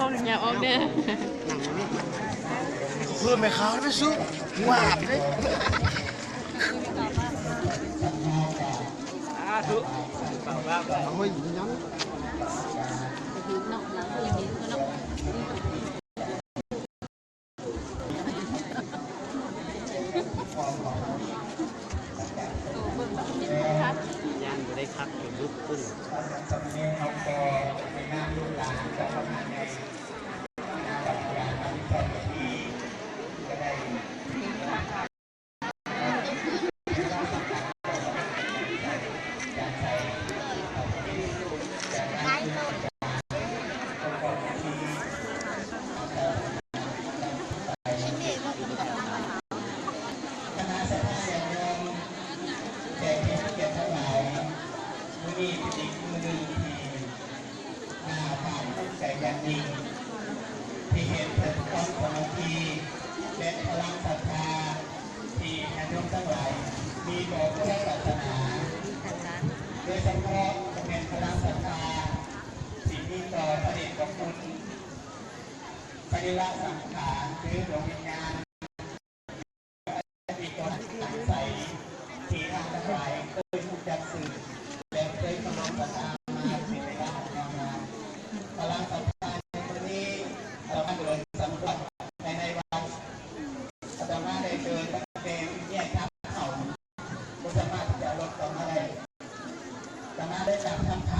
ออกอย่าออกเด้อเพื่อไม่เขาไม่สู้หวาบเลยถูกเปล่าบ้าเฮ้ยยังนอกหลังอย่างนี้ก็นอกย่างจะได้คักเป็นรูปขึ้นมีปฏิมือหนึ่งที่หน้าผ่านตั้งแต่ยันดีที่เห็นถึงความสามัคคีและพลังศรัทธาที่แห่งน้องทั้งหลายมีต่อพระศาสนาโดยเฉพาะจะเป็นพลังศรัทธาที่มีต่อพระเดชพระคุณพระนิรันดร์สังขารหรือดวงวิญญาณมีตัวตั้งใจที่ทางทั้งหลายเคยถูกจัดสื่อและเคยกำลังศรัทธามาเป็นระยะยาวนานพลังศรัทธาในวันนี้เราได้เดินสำรวจในวันอาตมาได้เดินตั้งแต่แยกทับเขาก็สามารถที่จะลดต่อมาได้อาตมาได้จับทำทา